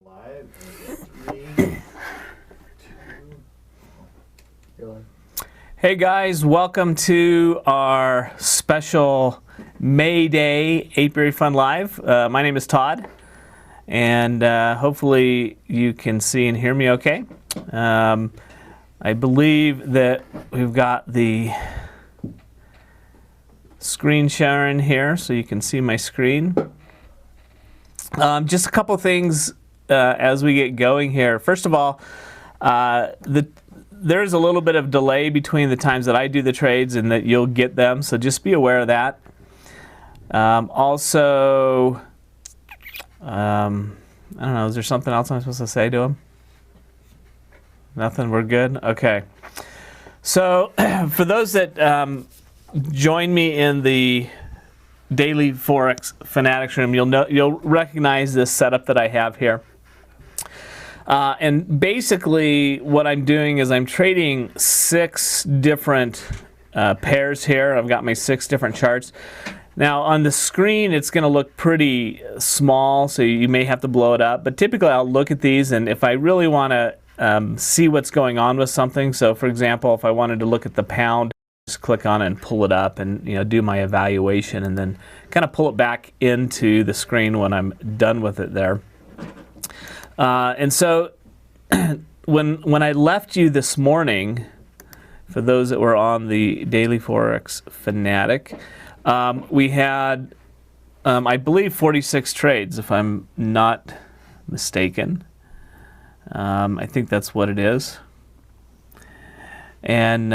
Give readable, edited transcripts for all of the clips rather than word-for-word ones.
Live in 3, 2. Hey guys, welcome to our special May Day Apiary Fund Live. My name is Todd, and hopefully you can see and hear me okay. I believe that we've got the screen sharing here so you can see my screen. Just a couple things as we get going here. First of all, there's a little bit of delay between the times that I do the trades and that you'll get them, so just be aware of that. Also, I don't know, is there something else I'm supposed to say to him? Nothing? We're good? Okay. So, for those that join me in the Daily Forex Fanatics room, you'll recognize this setup that I have here. And basically what I'm doing is I'm trading 6 different pairs here. I've got my 6 different charts. Now on the screen it's going to look pretty small, so you may have to blow it up, but typically I'll look at these, and if I really want to see what's going on with something, so for example if I wanted to look at the pound, just click on it and pull it up and do my evaluation, and then kind of pull it back into the screen when I'm done with it there. And so when I left you this morning, for those that were on the Daily Forex Fanatic, we had I believe 46 trades, if I'm not mistaken. I think that's what it is. And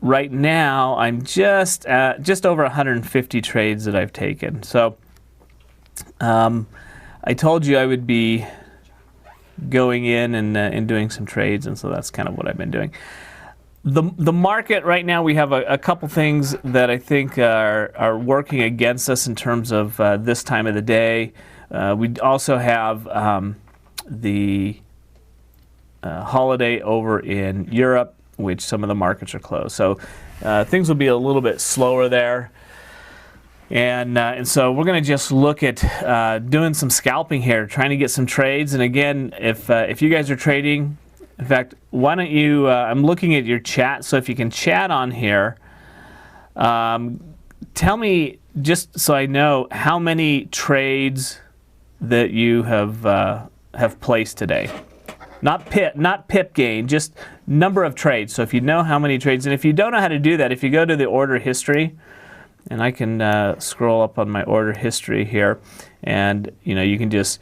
right now I'm just over 150 trades that I've taken. So I told you I would be going in and doing some trades, and so that's kind of what I've been doing. The market right now, we have a couple things that I think are working against us in terms of this time of the day. We also have the holiday over in Europe, which some of the markets are closed. So things will be a little bit slower there. And so we're going to just look at doing some scalping here, trying to get some trades. And again, if you guys are trading, in fact, why don't you, I'm looking at your chat, so if you can chat on here, tell me, just so I know, how many trades that you have placed today. Not pip gain, just number of trades. So if you know how many trades, and if you don't know how to do that, if you go to the order history, and I can scroll up on my order history here, and you can just,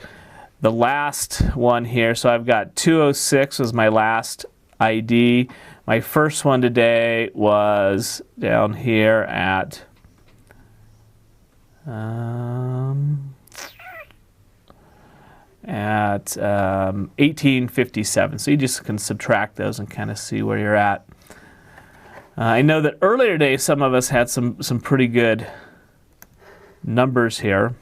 the last one here, so I've got 206 was my last ID. My first one today was down here at 1857. So you just can subtract those and kind of see where you're at. I know that earlier today some of us had some pretty good numbers here.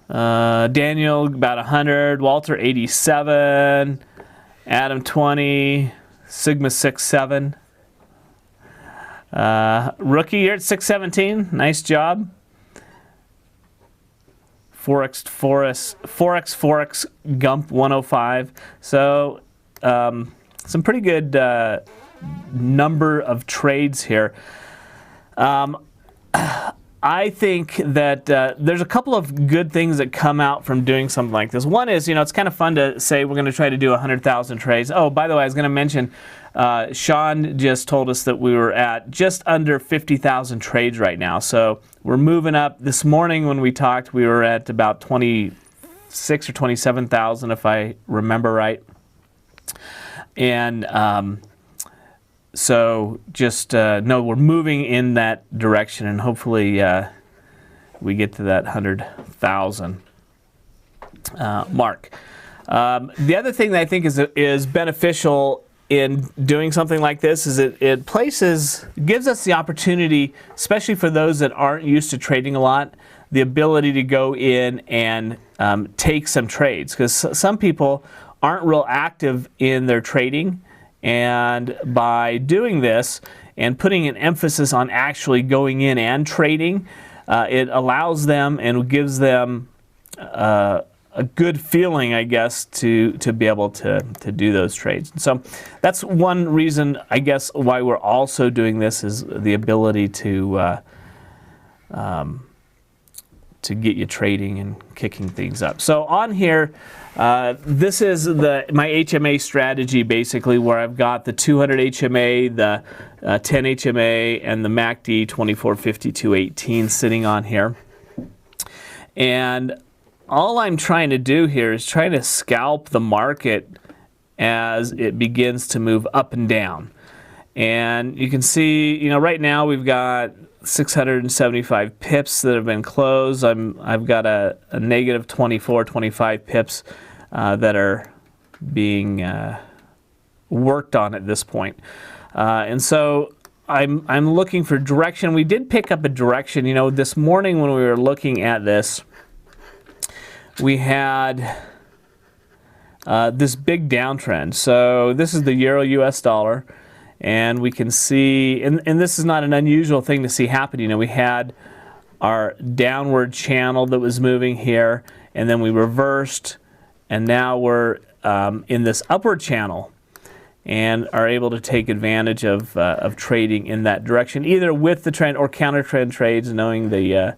Daniel about 100, Walter 87, Adam 20, Sigma 67. Rookie, you're at 617. Nice job. Forex Gump 105. So some pretty good number of trades here. I think that there's a couple of good things that come out from doing something like this. One is, it's kind of fun to say we're going to try to do 100,000 trades. Oh, by the way, I was going to mention, Sean just told us that we were at just under 50,000 trades right now. So we're moving up. This morning when we talked, we were at about 26 or 27,000, if I remember right. And so just know we're moving in that direction, and hopefully we get to that 100,000 mark. The other thing that I think is beneficial in doing something like this is it gives us the opportunity, especially for those that aren't used to trading a lot, the ability to go in and take some trades, because some people aren't real active in their trading, and by doing this and putting an emphasis on actually going in and trading, it allows them and gives them a good feeling, I guess, to be able to do those trades. So that's one reason, I guess, why we're also doing this, is the ability to get you trading and kicking things up. So on here, this is my HMA strategy, basically, where I've got the 200 HMA, the 10 HMA, and the MACD 245218 sitting on here. And all I'm trying to do here is try to scalp the market as it begins to move up and down. And you can see, right now we've got 675 pips that have been closed. I've got a negative 24, 25 pips that are being worked on at this point. And so I'm looking for direction. We did pick up a direction. This morning when we were looking at this, we had this big downtrend. So this is the Euro US dollar, and we can see, and this is not an unusual thing to see happen. We had our downward channel that was moving here, and then we reversed, and now we're in this upward channel and are able to take advantage of trading in that direction, either with the trend or counter trend trades, knowing the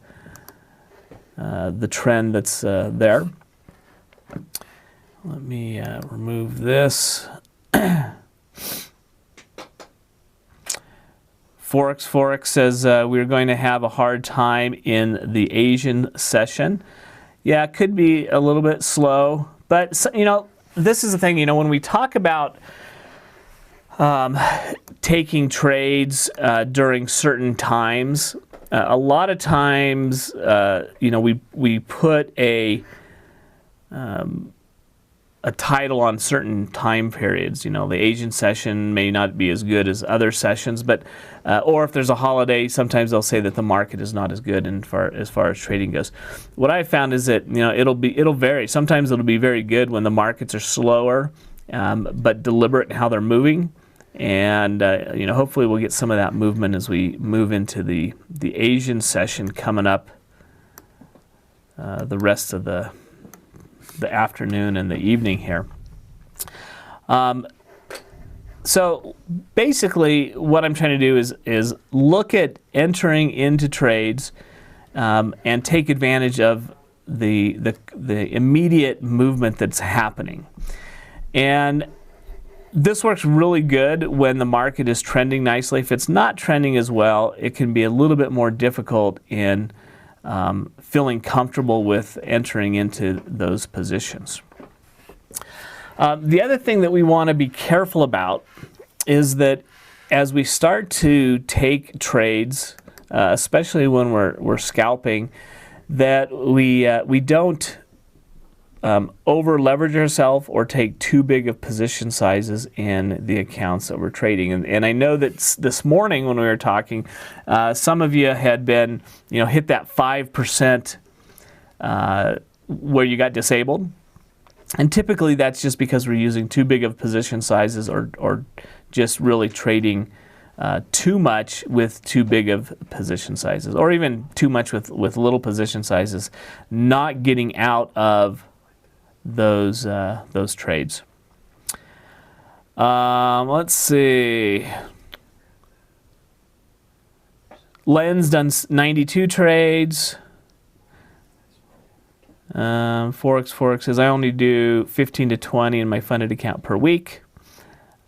trend that's there. Let me remove this. Forex says we're going to have a hard time in the Asian session. Yeah, it could be a little bit slow, but this is the thing. When we talk about taking trades during certain times, a lot of times, we put a title on certain time periods. The Asian session may not be as good as other sessions, but or if there's a holiday, sometimes they'll say that the market is not as good as far as trading goes. What I found is that it'll vary. Sometimes it'll be very good when the markets are slower, but deliberate in how they're moving. And hopefully we'll get some of that movement as we move into the Asian session coming up the rest of the afternoon and the evening here. So basically what I'm trying to do is look at entering into trades and take advantage of the immediate movement that's happening. And this works really good when the market is trending nicely. If it's not trending as well, it can be a little bit more difficult in feeling comfortable with entering into those positions. The other thing that we want to be careful about is that as we start to take trades, especially when we're scalping, that we don't over leverage ourselves or take too big of position sizes in the accounts that we're trading. And I know that this morning when we were talking, some of you had been, hit that 5% where you got disabled. And typically that's just because we're using too big of position sizes or just really trading too much with too big of position sizes, or even too much with little position sizes, not getting out of those trades. Let's see. Len's done 92 trades. Forex says I only do 15 to 20 in my funded account per week.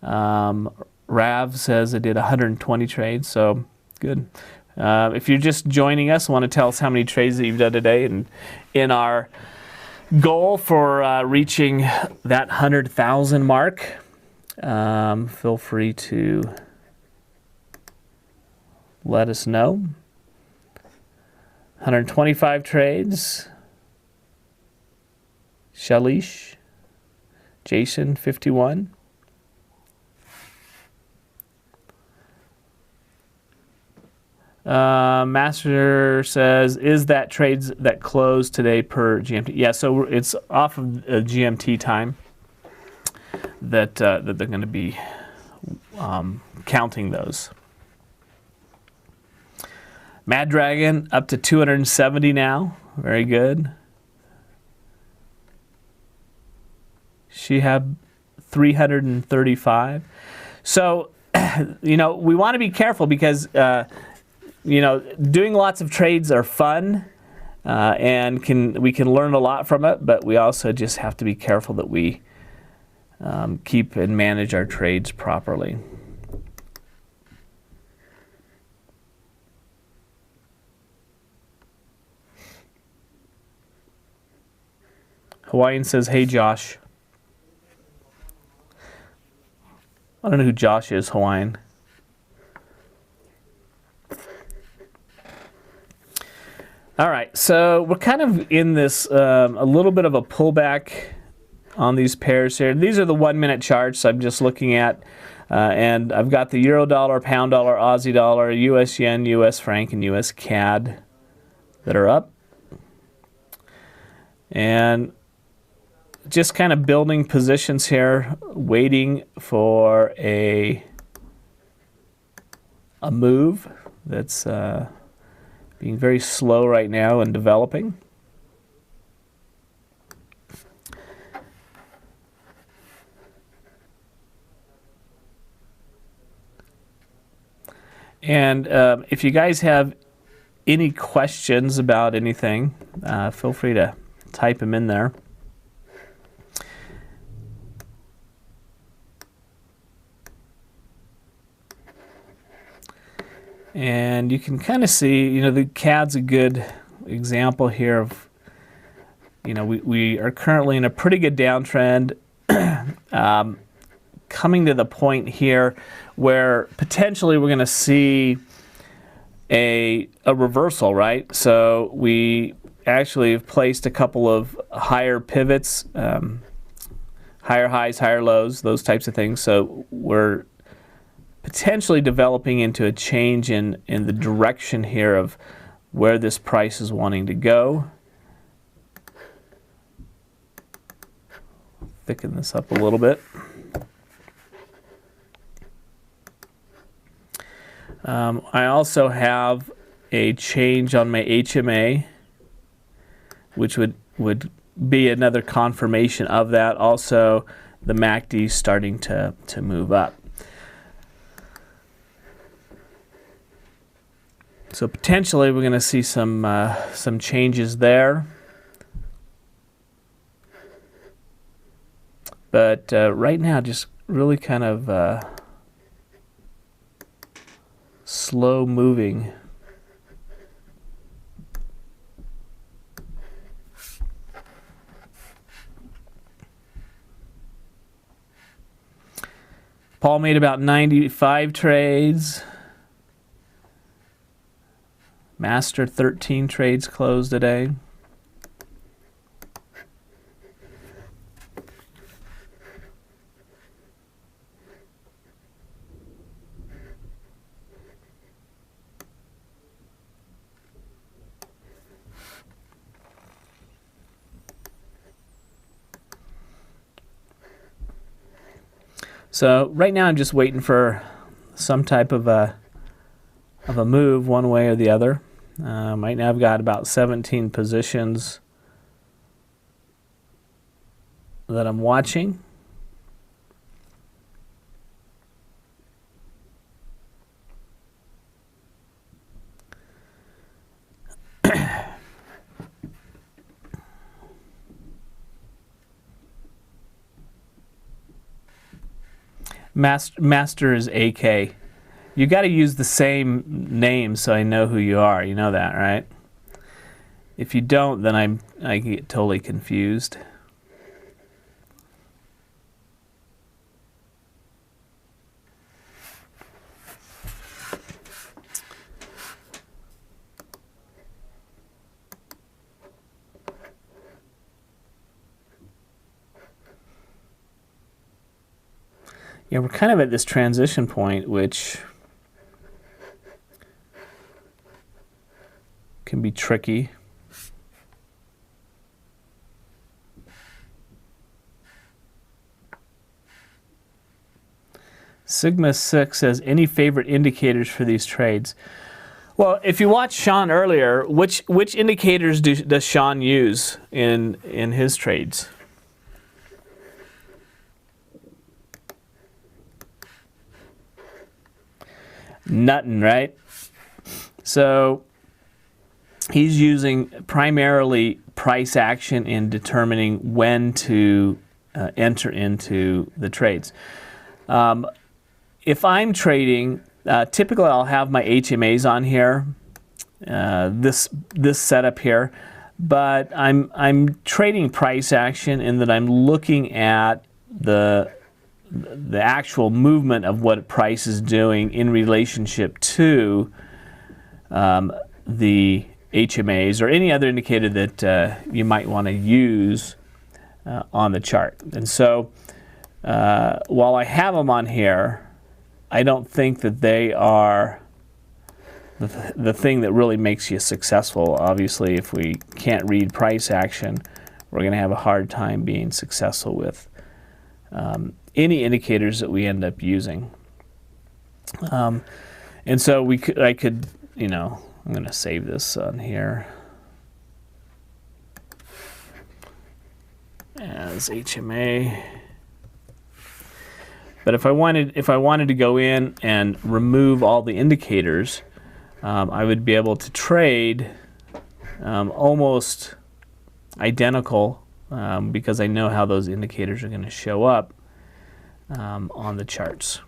Rav says I did 120 trades, so good. If you're just joining us, want to tell us how many trades that you've done today, and in our goal for reaching that 100,000 mark, feel free to let us know. 125 trades. Shalish, Jason, 51. Master says, is that trades that closed today per GMT? Yeah, so it's off of GMT time that they're going to be counting those. Mad Dragon up to 270 now. Very good. She had 335. So, you know, we want to be careful because, you know, doing lots of trades are fun and we can learn a lot from it, but we also just have to be careful that we keep and manage our trades properly. Hawaiian says, hey, Josh. I don't know who Josh is, Hawaiian. All right, so we're kind of in this, a little bit of a pullback on these pairs here. These are the 1 minute charts I'm just looking at. And I've got the euro dollar, pound dollar, Aussie dollar, US yen, US franc, and US CAD that are up. And just kind of building positions here, waiting for a move that's being very slow right now and developing. And if you guys have any questions about anything, feel free to type them in there. And you can kind of see, you know, the CAD's a good example here of, you know, we are currently in a pretty good downtrend, coming to the point here where potentially we're going to see a reversal, right? So we actually have placed a couple of higher pivots, higher highs, higher lows, those types of things. So we're potentially developing into a change in the direction here of where this price is wanting to go. Thicken this up a little bit. I also have a change on my HMA, which would be another confirmation of that. Also, the MACD is starting to move up. So potentially we're going to see some changes there. But right now, just really kind of slow moving. Paul made about 95 trades. Master 13 trades closed today. So right now I'm just waiting for some type of a move one way or the other. Right now I've got about 17 positions that I'm watching. Master is AK. You got to use the same name so I know who you are. You know that, right? If you don't, then I get totally confused. Yeah, we're kind of at this transition point, which can be tricky. Sigma 6 says, any favorite indicators for these trades? Well, if you watched Sean earlier, which indicators does Sean use in his trades? Nothing, right? So he's using primarily price action in determining when to enter into the trades. If I'm trading, typically I'll have my HMAs on here, this setup here, but I'm trading price action in that I'm looking at the actual movement of what price is doing in relationship to the HMAs or any other indicator that you might want to use on the chart. And so while I have them on here, I don't think that they are the thing that really makes you successful. Obviously, if we can't read price action, we're going to have a hard time being successful with any indicators that we end up using. And so I could, you know, I'm going to save this on here as HMA. But if I wanted to go in and remove all the indicators, I would be able to trade almost identical because I know how those indicators are going to show up on the charts.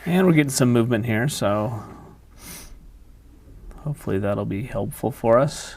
And we're getting some movement here, so hopefully that'll be helpful for us.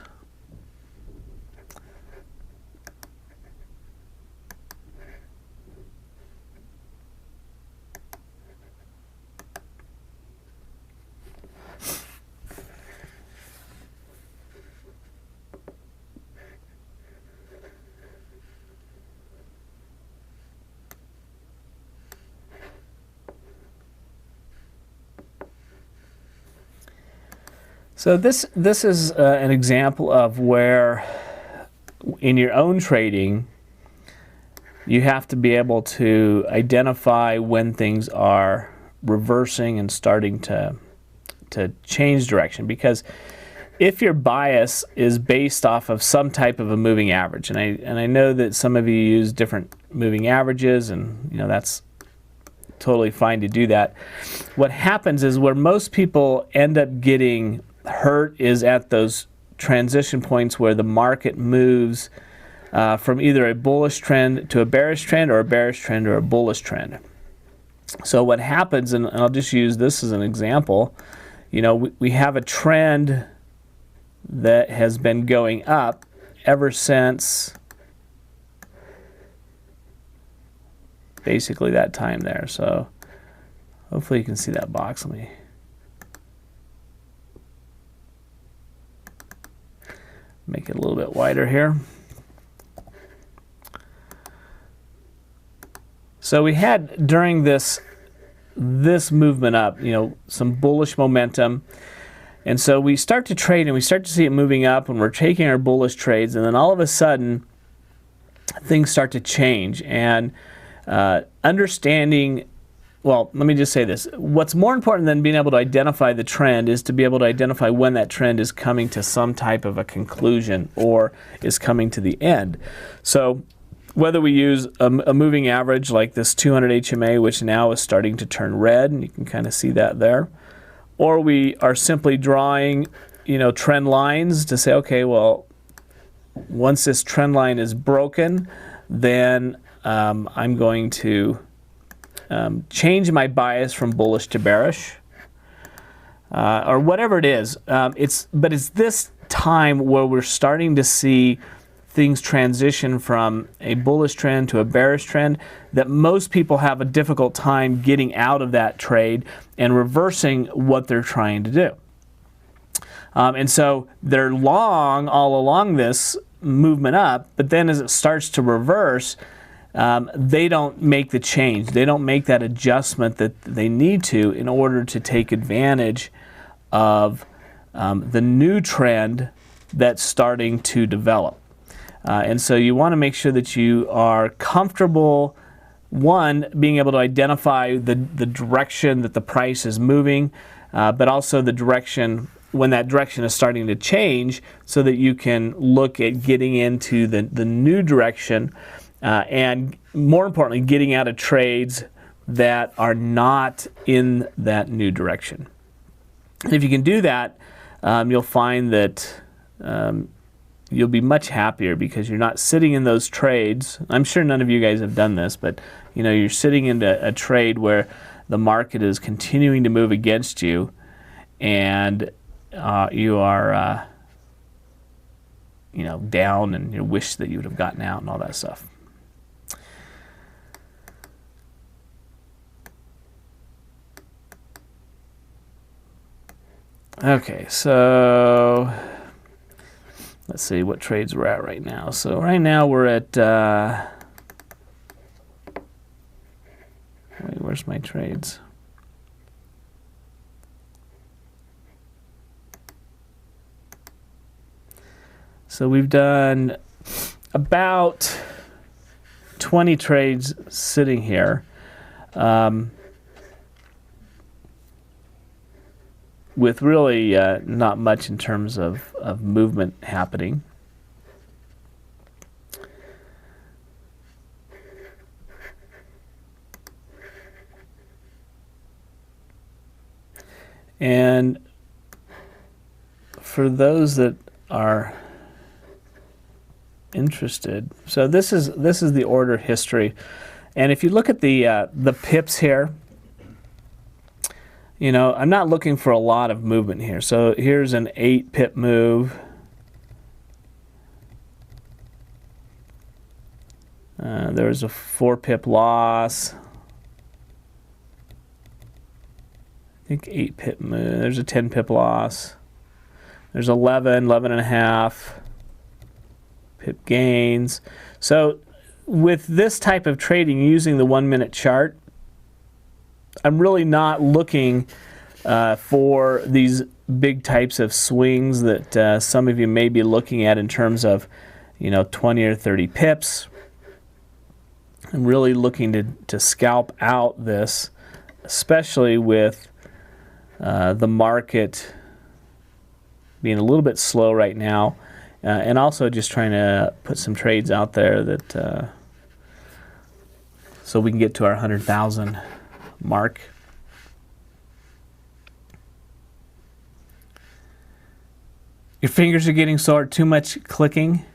So this is an example of where in your own trading you have to be able to identify when things are reversing and starting to change direction, because if your bias is based off of some type of a moving average, and I know that some of you use different moving averages, and you know that's totally fine to do that. What happens is where most people end up getting hurt is at those transition points where the market moves from either a bullish trend to a bearish trend, or a bearish trend to a bullish trend. So what happens, and I'll just use this as an example, you know, we have a trend that has been going up ever since basically that time there. So hopefully you can see that box. Let me make it a little bit wider here. So we had during this movement up, you know, some bullish momentum, and so we start to trade and we start to see it moving up when we're taking our bullish trades, and then all of a sudden things start to change. And understanding, well, let me just say this. What's more important than being able to identify the trend is to be able to identify when that trend is coming to some type of a conclusion or is coming to the end. So whether we use a moving average like this 200 HMA, which now is starting to turn red, and you can kind of see that there, or we are simply drawing, you know, trend lines to say, okay, well, once this trend line is broken, then I'm going to change my bias from bullish to bearish, or whatever it is. But it's this time where we're starting to see things transition from a bullish trend to a bearish trend that most people have a difficult time getting out of that trade and reversing what they're trying to do. And so they're long all along this movement up, but then as it starts to reverse, they don't make the change. They don't make that adjustment that they need to in order to take advantage of the new trend that's starting to develop. And so you want to make sure that you are comfortable one, being able to identify the direction that the price is moving, but also the direction when that direction is starting to change, so that you can look at getting into the new direction, and more importantly, getting out of trades that are not in that new direction. And if you can do that, you'll find that you'll be much happier, because you're not sitting in those trades. I'm sure none of you guys have done this, but you're sitting into a trade where the market is continuing to move against you, and you are down, and you wish that you would have gotten out and all that stuff. Okay, so let's see what trades we're at right now. So right now we're at, wait, where's my trades? So we've done about 20 trades sitting here. With really not much in terms of movement happening. And for those that are interested, so this is the order history, and if you look at the pips here, I'm not looking for a lot of movement here. So here's an 8 pip move. There was a 4 pip loss. I think 8 pip move. There's a 10 pip loss. There's 11 and a half pip gains. So with this type of trading using the 1 minute chart, I'm really not looking for these big types of swings that some of you may be looking at in terms of 20 or 30 pips. I'm really looking to scalp out this, especially with the market being a little bit slow right now, and also just trying to put some trades out there that so we can get to our 100,000 mark. Your fingers are getting sore, too much clicking.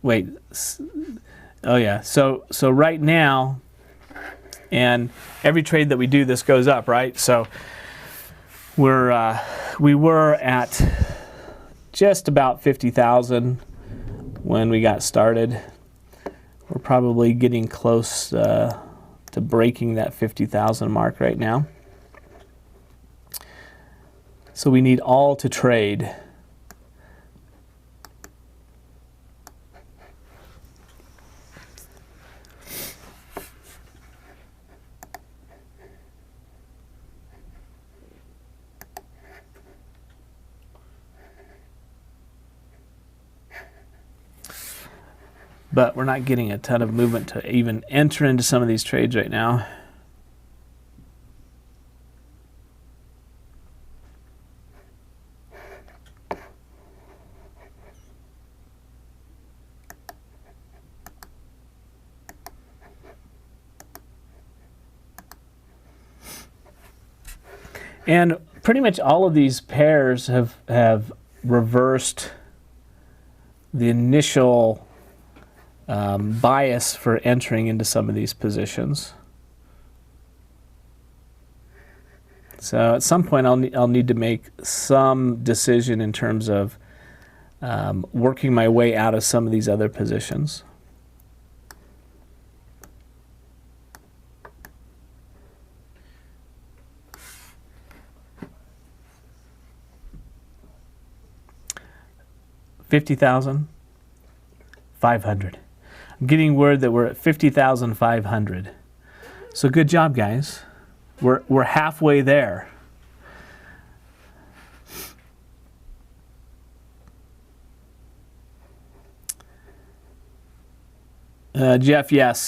Wait, oh yeah, so right now, and every trade that we do, this goes up, right? So we were at just about 50,000 when we got started. We're probably getting close to breaking that 50,000 mark right now. So we need all to trade. But we're not getting a ton of movement to even enter into some of these trades right now. And pretty much all of these pairs have reversed the initial bias for entering into some of these positions. So at some point I'll need to make some decision in terms of working my way out of some of these other positions. $50,500. I'm getting word that we're at 50,500. So good job, guys. We're halfway there. Jeff, yes,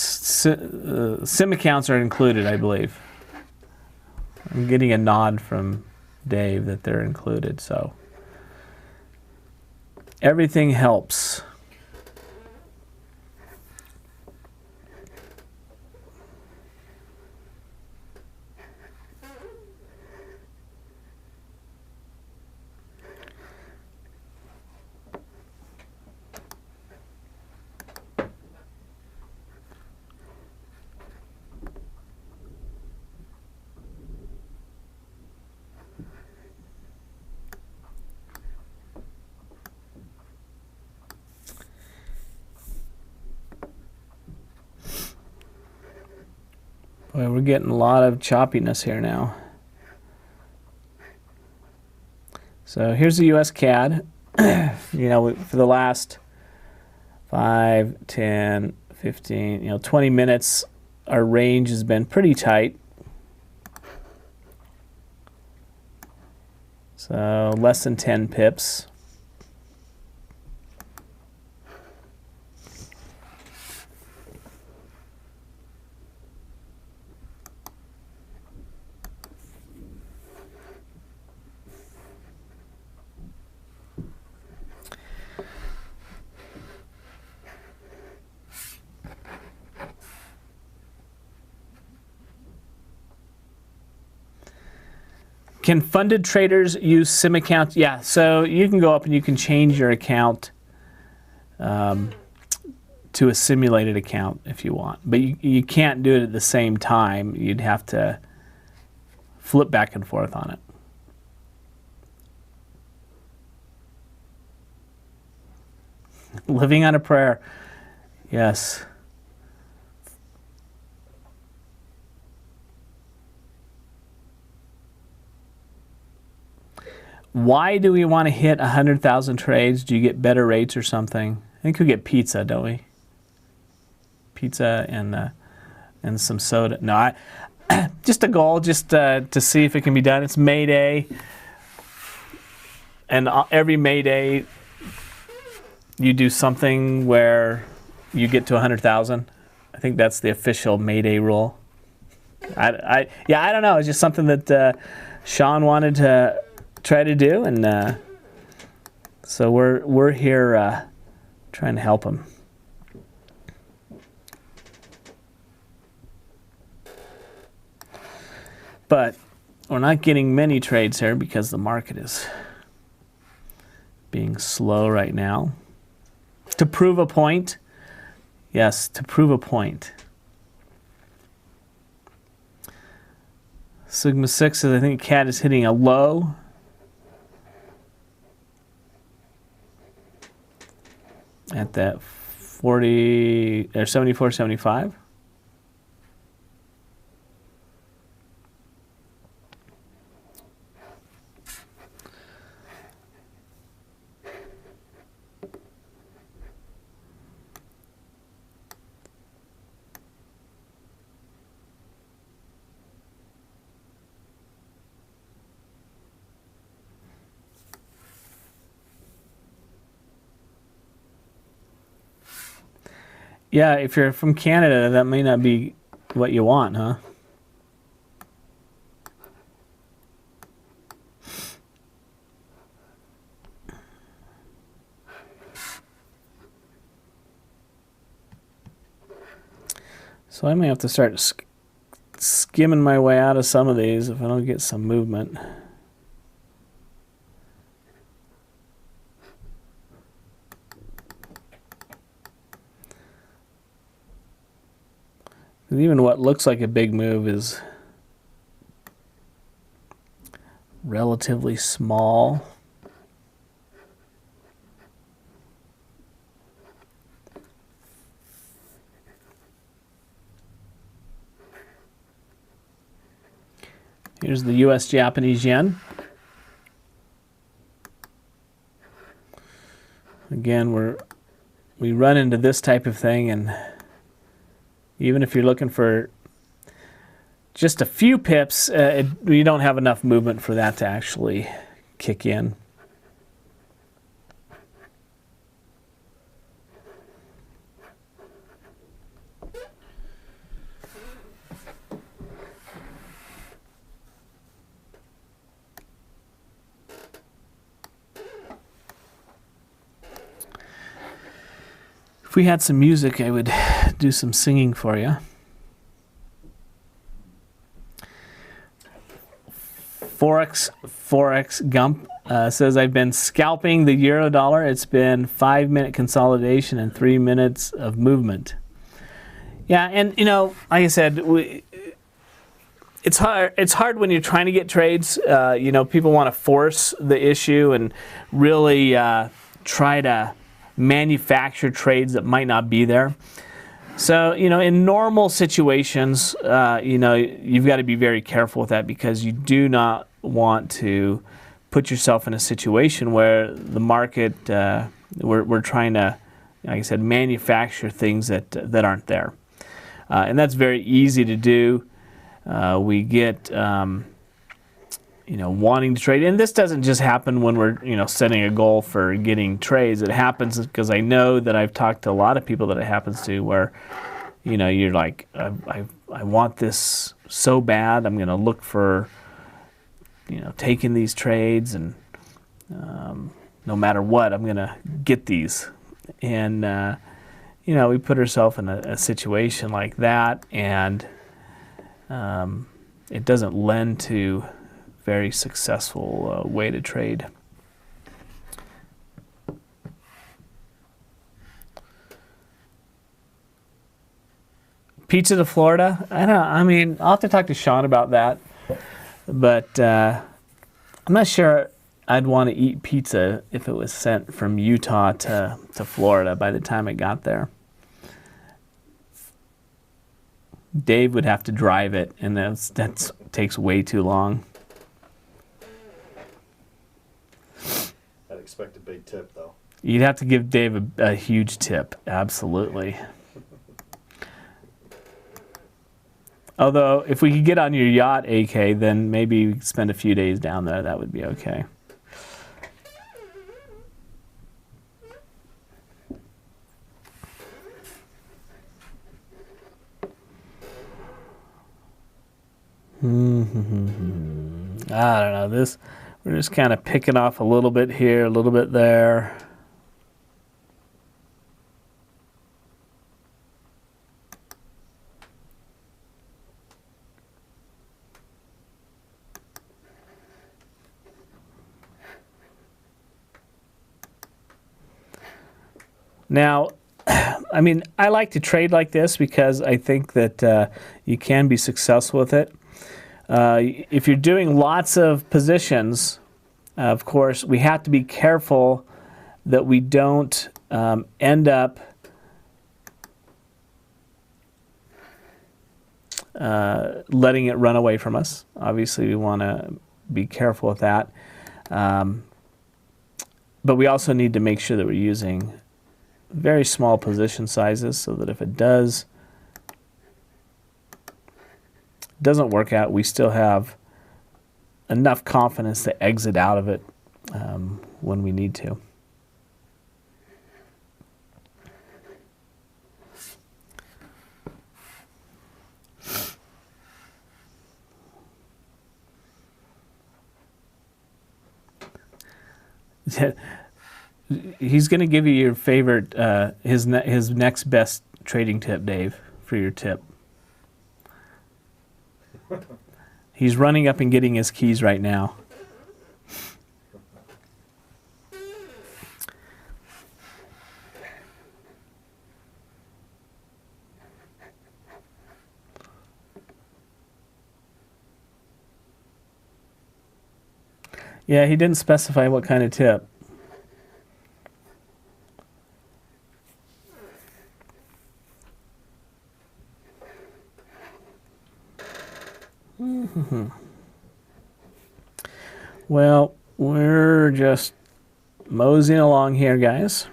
sim accounts are included, I believe. I'm getting a nod from Dave that they're included, so everything helps. Boy, we're getting a lot of choppiness here now. So here's the US CAD. You know, for the last 5, 10, 15, 20 minutes, our range has been pretty tight. So less than 10 pips. Can funded traders use sim accounts? Yeah, so you can go up and you can change your account to a simulated account if you want. But you can't do it at the same time. You'd have to flip back and forth on it. Living on a prayer. Yes. Why do we want to hit 100,000 trades? Do you get better rates or something? I think we get pizza, don't we? Pizza and some soda. No, just a goal, just to see if it can be done. It's May Day, and every May Day you do something where you get to 100,000. I think that's the official May Day rule. I don't know. It's just something that Sean wanted to try to do, and so we're here trying to help him. But we're not getting many trades here because the market is being slow right now. To prove a point, yes, to prove a point. Sigma 6 says I think CAD is hitting a low. At that 40 or 74.75. Yeah, if you're from Canada, that may not be what you want, huh? So I may have to start skimming my way out of some of these if I don't get some movement. Even what looks like a big move is relatively small. Here's the US Japanese yen. Again, we run into this type of thing, and even if you're looking for just a few pips, you don't have enough movement for that to actually kick in. we had some music, I would do some singing for you. Forex Gump says, I've been scalping the euro dollar. It's been 5-minute consolidation and 3 minutes of movement. Yeah, and like I said, it's hard when you're trying to get trades. People want to force the issue and really try to manufacture trades that might not be there. So, in normal situations, you've got to be very careful with that, because you do not want to put yourself in a situation where the market, we're trying to, like I said, manufacture things that aren't there. And that's very easy to do. We get, wanting to trade. And this doesn't just happen when we're, setting a goal for getting trades. It happens because I know that I've talked to a lot of people that it happens to where, you're like, I want this so bad. I'm going to look for, taking these trades, and no matter what, I'm going to get these. And, we put ourselves in a situation like that, and it doesn't lend to very successful way to trade. Pizza to Florida? I'll have to talk to Sean about that. But I'm not sure I'd want to eat pizza if it was sent from Utah to Florida by the time it got there. Dave would have to drive it, and that takes way too long. I'd expect a big tip, though. You'd have to give Dave a huge tip, absolutely. Although, if we could get on your yacht, AK, then maybe we could spend a few days down there. That would be okay. I don't know. We're just kind of picking off a little bit here, a little bit there. Now, I like to trade like this because I think that you can be successful with it. If you're doing lots of positions, of course, we have to be careful that we don't end up letting it run away from us. Obviously, we want to be careful with that. But we also need to make sure that we're using very small position sizes so that if it doesn't work out, we still have enough confidence to exit out of it when we need to. He's going to give you your favorite, his next best trading tip, Dave, for your tip. He's running up and getting his keys right now. Yeah, he didn't specify what kind of tip. Well, we're just moseying along here, guys.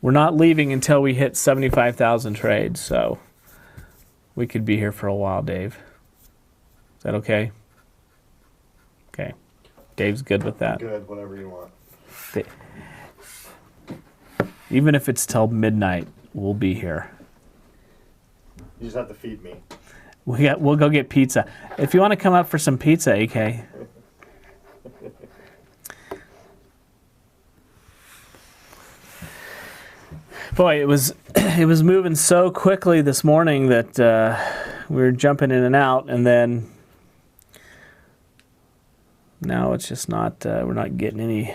We're not leaving until we hit 75,000 trades, so we could be here for a while, Dave. Is that okay? Okay. Dave's good with that. Good, whatever you want. Even if it's till midnight, we'll be here. You just have to feed me. We'll go get pizza. If you want to come up for some pizza, AK. Boy, it was it was moving so quickly this morning that we were jumping in and out, and then now it's just not. We're not getting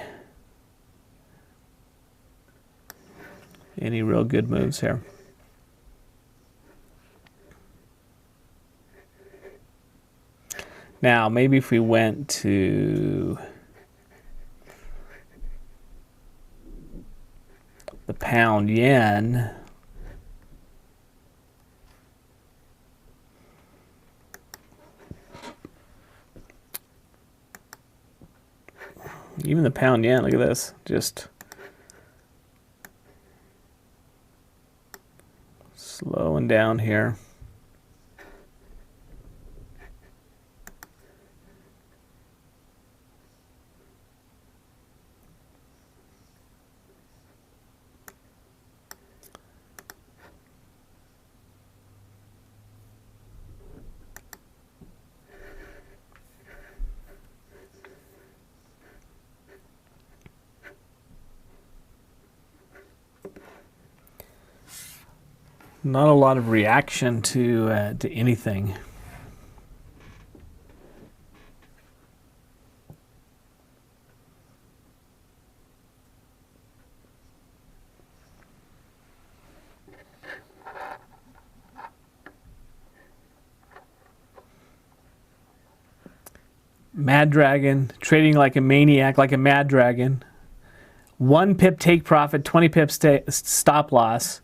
any real good moves here. Now, maybe if we went to the pound yen, even the pound yen, look at this, just slowing down here. Not a lot of reaction to anything. Mad Dragon, trading like a maniac, like a mad dragon. 1 pip take profit, 20 pips stop loss.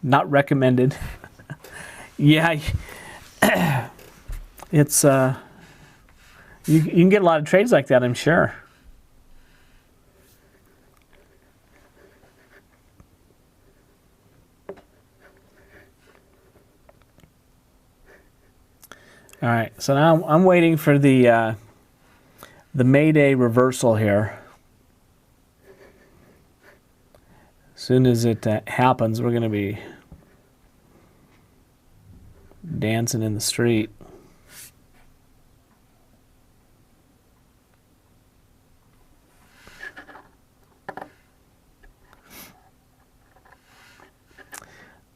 Not recommended. Yeah, it's you can get a lot of trades like that, I'm sure. All right, so now I'm waiting for the Mayday reversal here. As soon as it happens, we're going to be dancing in the street.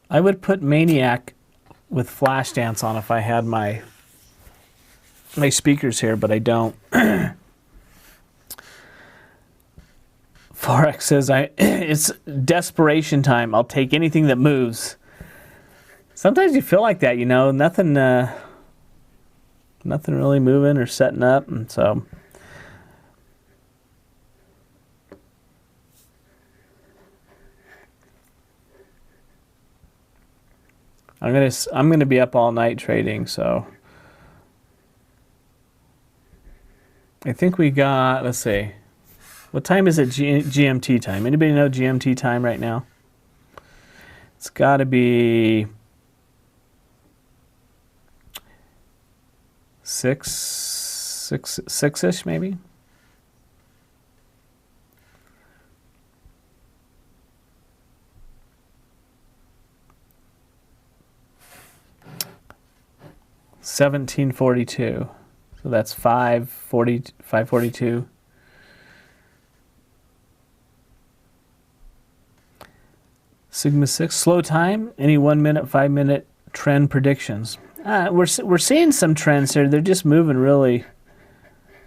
I would put Maniac with flash dance on if I had my speakers here, but I don't. Forex says it's desperation time. I'll take anything that moves. Sometimes you feel like that, you know, nothing really moving or setting up, and so I'm gonna be up all night trading. So I think we got, let's see, what time is it GMT time? Anybody know GMT time right now? It's got to be 6-ish maybe. $17.42. So that's 5:42. Sigma 6 slow time. Any 1 minute, 5 minute trend predictions. We're seeing some trends here. They're just moving really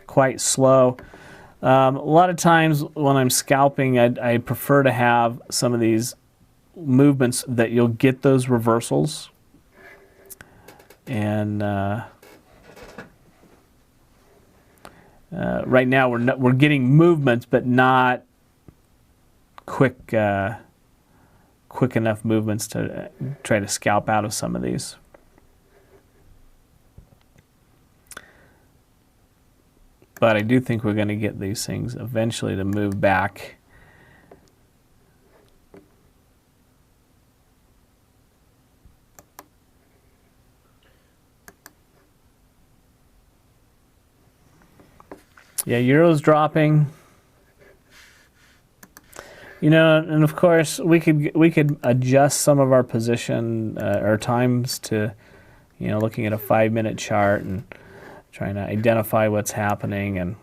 quite slow. A lot of times when I'm scalping, I prefer to have some of these movements that you'll get those reversals. And right now we're getting movements, but not quick enough movements to try to scalp out of some of these. But I do think we're going to get these things eventually to move back. Yeah, Euro's dropping. You know, and of course we could adjust some of our position our times to, you know, looking at a 5-minute chart and trying to identify what's happening, and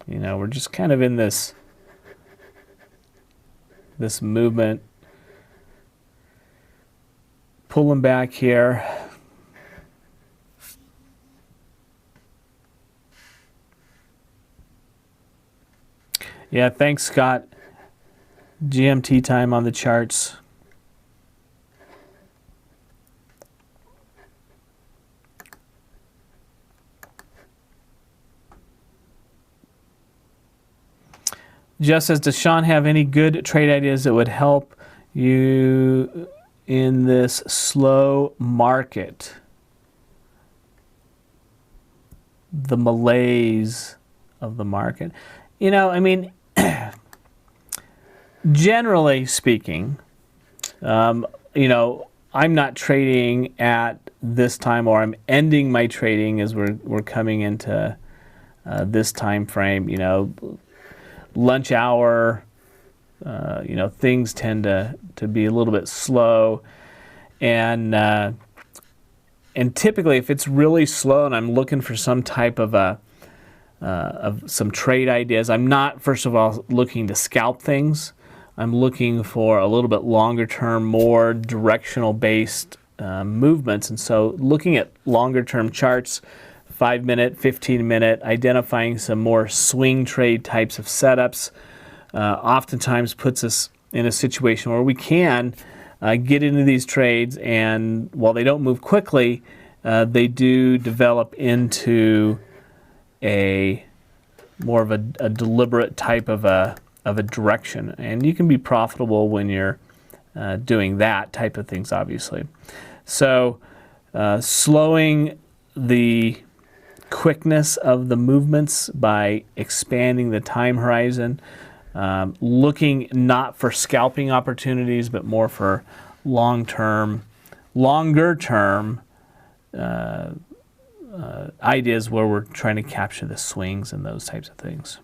you know, we're just kind of in this movement pulling back here. Yeah, thanks, Scott. GMT time on the charts. Jess says, does Sean have any good trade ideas that would help you in this slow market? The malaise of the market. You know, I mean, generally speaking, you know, I'm not trading at this time, or I'm ending my trading as we're coming into this time frame. You know, lunch hour, you know, things tend to be a little bit slow, and typically if it's really slow and I'm looking for some type of some trade ideas, I'm not, first of all, looking to scalp things. I'm looking for a little bit longer term, more directional based movements. And so looking at longer term charts, 5-minute, 15-minute, identifying some more swing trade types of setups, oftentimes puts us in a situation where we can get into these trades, and while they don't move quickly, they do develop into a more of a deliberate type of a direction, and you can be profitable when you're doing that type of things, obviously. So slowing the quickness of the movements by expanding the time horizon, looking not for scalping opportunities but more for longer term ideas where we're trying to capture the swings and those types of things.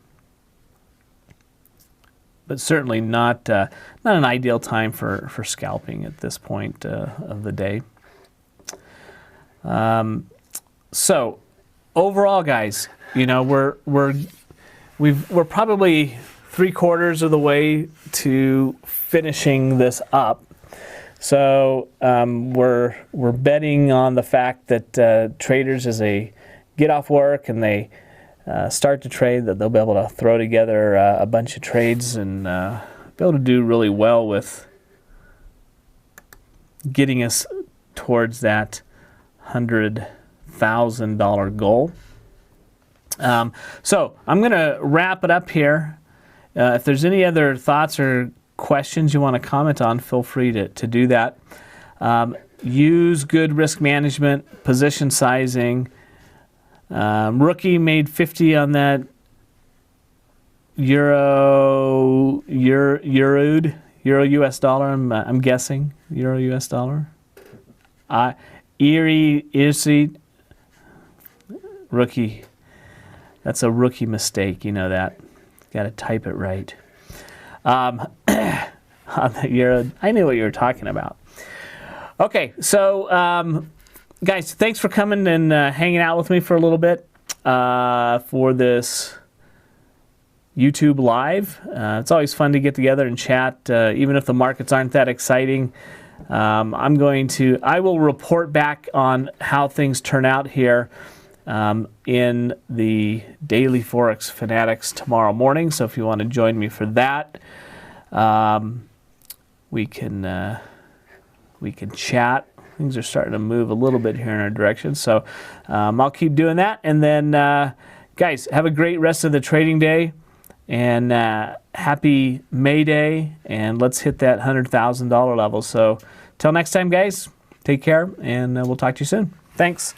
But certainly not an ideal time for scalping at this point of the day. So overall, guys, you know, we're probably 3/4 of the way to finishing this up. So we're betting on the fact that traders, as they get off work and they start to trade, that they'll be able to throw together a bunch of trades and be able to do really well with getting us towards that $100,000 goal. So I'm going to wrap it up here. If there's any other thoughts or questions you want to comment on, feel free to do that. Use good risk management, position sizing. Rookie made 50 on that Euro US dollar. I'm guessing Euro US dollar. Easy rookie. That's a rookie mistake. You know that. Got to type it right. On the Euro, I knew what you were talking about. Okay, so guys, thanks for coming and hanging out with me for a little bit for this YouTube Live. It's always fun to get together and chat, even if the markets aren't that exciting. I will report back on how things turn out here in the Daily Forex Fanatics tomorrow morning. So if you want to join me for that, we can chat. Things are starting to move a little bit here in our direction, so I'll keep doing that. And then, guys, have a great rest of the trading day, and happy May Day, and let's hit that $100,000 level. So till next time, guys, take care, and we'll talk to you soon. Thanks.